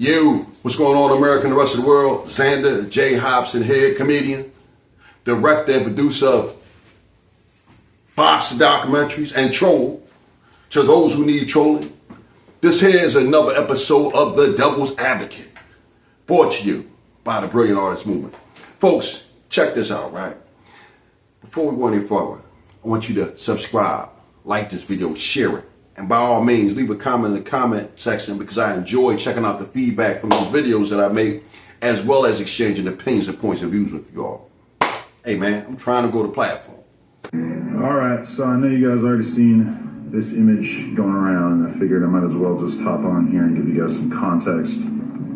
What's going on, America and the rest of the world? Xander J. Hobson here, comedian, director and producer of boxing documentaries and troll to those who need trolling. This here is another episode of The Devil's Advocate, brought to you by the Brilliant Artist Movement. Folks, check this out, right? Before we go any further, I want you to subscribe, like this video, share it. And by all means, leave a comment in the comment section because I enjoy checking out the feedback from those videos that I make, as well as exchanging opinions and points of views with you all. Hey man, I'm trying to go to platform. All right, so I know you guys already seen this image going around, and I figured I might as well just hop on here and give you guys some context.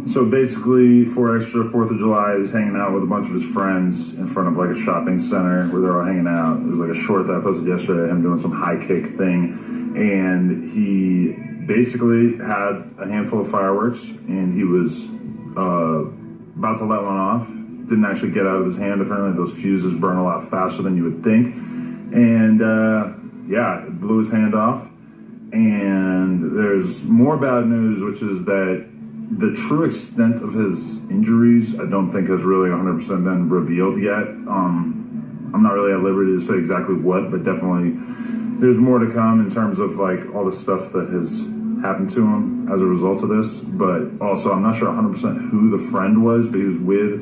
So basically, 4Extra 4th of July, he was hanging out with a bunch of his friends in front of like a shopping center where they're all hanging out. It was like a short that I posted yesterday, him doing some high kick thing. And he basically had a handful of fireworks, and he was about to let one off. Didn't actually get out of his hand. Apparently those fuses burn a lot faster than you would think. And yeah, it blew his hand off. And there's more bad news, which is that the true extent of his injuries, I don't think has really 100% been revealed yet. I'm not really at liberty to say exactly what, but definitely there's more to come in terms of like all the stuff that has happened to him as a result of this. But also, I'm not sure 100% who the friend was, but he was with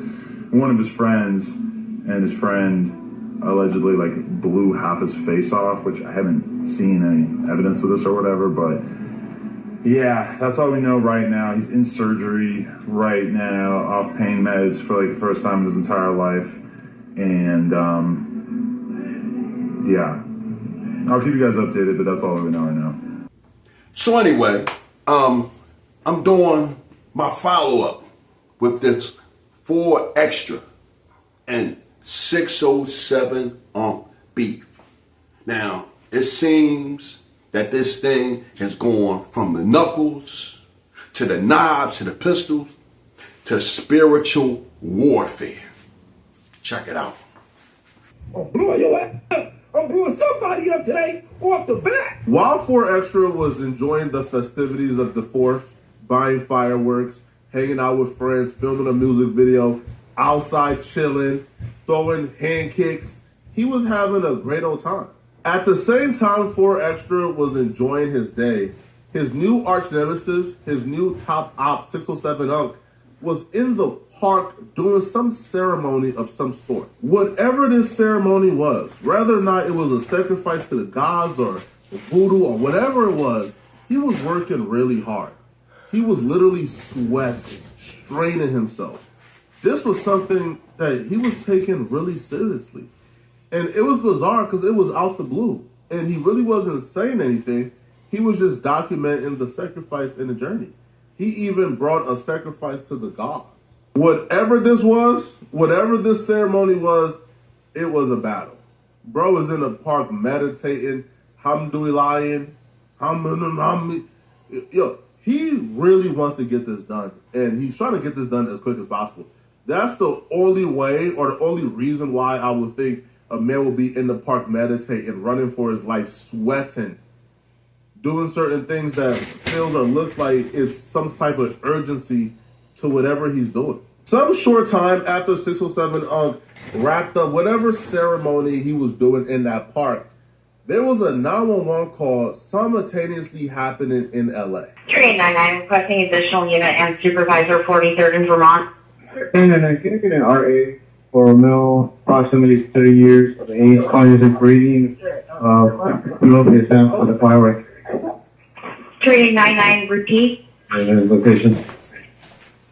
one of his friends, and his friend allegedly like blew half his face off, which I haven't seen any evidence of this or whatever, but yeah, that's all we know right now. He's in surgery right now, off pain meds for like the first time in his entire life. And yeah, I'll keep you guys updated, but that's all that we know right now. So anyway, I'm doing my follow-up with this 4Extra and 607 beef. Now, it seems that this thing has gone from the knuckles to the knives to the pistols to spiritual warfare. Check it out. I'm blowing your ass up. I'm blowing somebody up today off the bat. While 4Extra was enjoying the festivities of the 4th, buying fireworks, hanging out with friends, filming a music video, outside chilling, throwing hand kicks, he was having a great old time. At the same time 4Extra was enjoying his day, his new arch nemesis, his new top op, 607 Unk, was in the park doing some ceremony of some sort. Whatever this ceremony was, whether or not it was a sacrifice to the gods or voodoo or whatever it was, he was working really hard. He was literally sweating, straining himself. This was something that he was taking really seriously. And it was bizarre because it was out the blue. And he really wasn't saying anything. He was just documenting the sacrifice and the journey. He even brought a sacrifice to the gods. Whatever this was, whatever this ceremony was, it was a battle. Bro was in the park meditating, hamdulillahin, yo, he really wants to get this done. And he's trying to get this done as quick as possible. That's the only way or the only reason why I would think a man will be in the park meditating, running for his life, sweating, doing certain things that feels or looks like it's some type of urgency to whatever he's doing. Some short time after 607 wrapped up whatever ceremony he was doing in that park, there was a 911 call simultaneously happening in LA. 3899 requesting additional unit and supervisor 43rd in Vermont. 999, can I get an RA for a male, approximately 30 years of age, conscious and breathing, below the attempt for the fireworks? 3899, repeat. Location.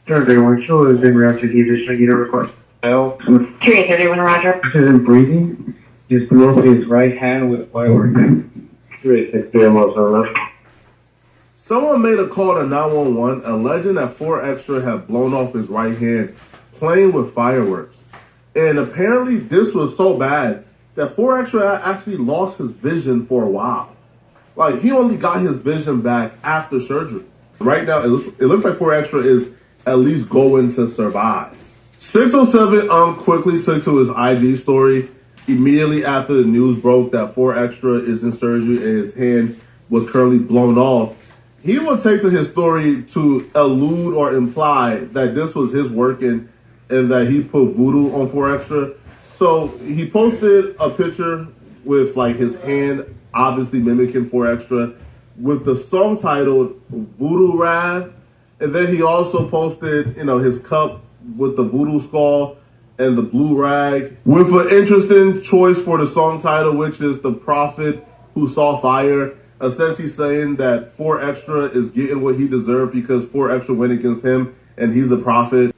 Sure, everyone. Show is in reaction to the additional unit request. 3831, Roger. Conscious and breathing, just blew up his right hand with fireworks. 363, left. Someone made a call to 911 alleging that 4Extra had blown off his right hand playing with fireworks. And apparently this was so bad that 4Extra actually lost his vision for a while. Like, he only got his vision back after surgery. Right now, it looks like 4Extra is at least going to survive. 607 quickly took to his IG story immediately after the news broke that 4Extra is in surgery and his hand was currently blown off. he will take to his story to allude or imply that this was his working and that he put Voodoo on 4 Extra. So he posted a picture with like his hand obviously mimicking 4 Extra with the song titled Voodoo Rag. And then he also posted, his cup with the voodoo skull and the blue rag with an interesting choice for the song title, which is The Prophet Who Saw Fire, essentially saying that 4 Extra is getting what he deserved because 4 Extra went against him and he's a prophet.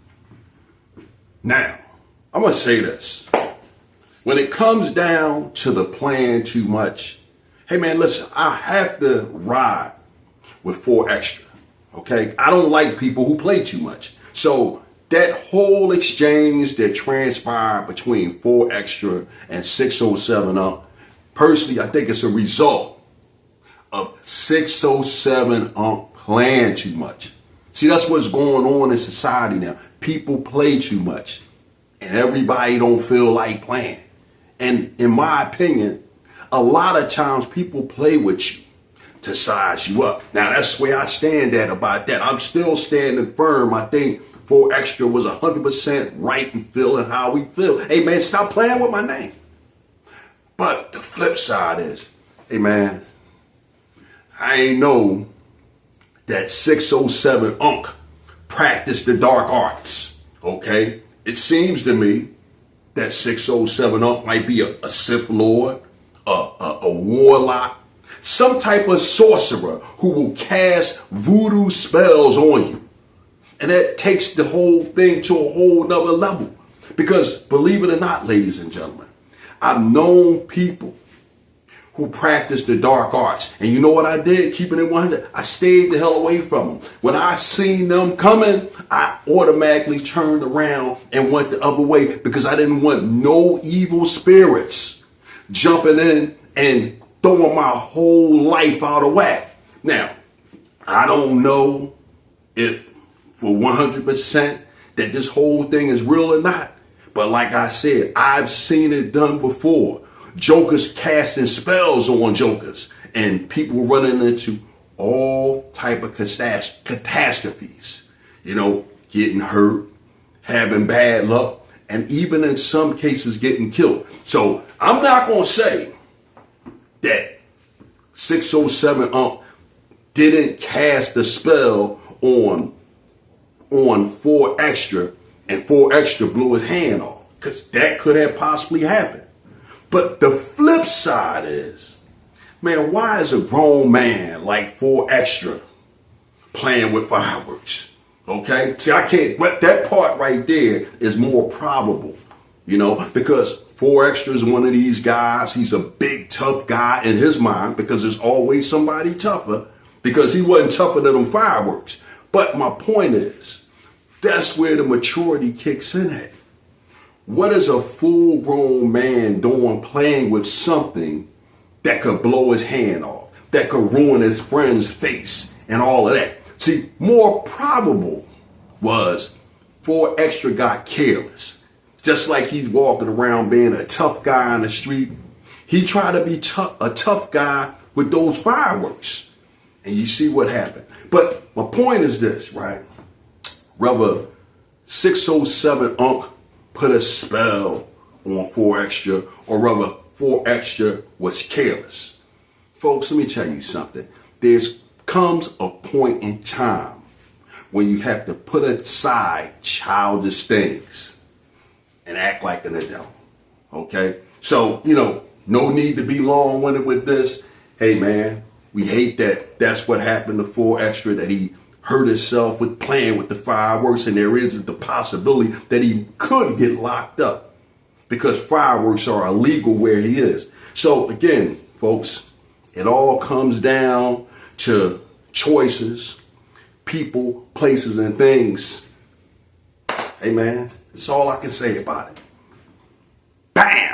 Now, I'm going to say this. When it comes down to the playing too much, hey man, listen, I have to ride with 4 Extra, okay? I don't like people who play too much. So that whole exchange that transpired between 4 Extra and 607 Unc, personally, I think it's a result of 607 Unc playing too much. See, that's what's going on in society now. People play too much, and everybody don't feel like playing. And in my opinion, a lot of times people play with you to size you up. Now, that's where I stand at about that. I'm still standing firm. I think 4 Extra was 100% right in feeling how we feel. Hey, man, stop playing with my name. But the flip side is, hey, man, I ain't know that 607 Unc practiced the dark arts, okay? It seems to me that 607 Unc might be a Sith Lord, a warlock, some type of sorcerer who will cast voodoo spells on you. And that takes the whole thing to a whole nother level. Because believe it or not, ladies and gentlemen, I've known people who practice the dark arts. And you know what I did? Keeping it 100, I stayed the hell away from them. When I seen them coming, I automatically turned around and went the other way because I didn't want no evil spirits jumping in and throwing my whole life out of whack. Now, I don't know if for 100% that this whole thing is real or not. But like I said, I've seen it done before. Jokers casting spells on jokers and people running into all type of catastrophes, getting hurt, having bad luck, and even in some cases getting killed. So I'm not going to say that 607 Unc didn't cast the spell on 4 Extra and 4 Extra blew his hand off, because that could have possibly happened. But the flip side is, man, why is a grown man like 4 Extra playing with fireworks? Okay? See, I can't, that part right there is more probable, because 4 Extra is one of these guys. He's a big, tough guy in his mind because there's always somebody tougher, because he wasn't tougher than them fireworks. But my point is, that's where the maturity kicks in at. What is a full-grown man doing playing with something that could blow his hand off, that could ruin his friend's face and all of that? See, more probable was 4 Extra got careless. Just like he's walking around being a tough guy on the street, he tried to be a tough guy with those fireworks. And you see what happened. But my point is this, right? Whether 607 Unc put a spell on 4 Extra or whether 4 Extra was careless. Folks, let me tell you something. There comes a point in time when you have to put aside childish things and act like an adult. Okay? So, no need to be long-winded with this. Hey, man, we hate that that's what happened to 4 Extra, that he hurt himself with playing with the fireworks, and there is the possibility that he could get locked up because fireworks are illegal where he is. So again, folks, it all comes down to choices, people, places, and things. Hey man, that's all I can say about it. Bam!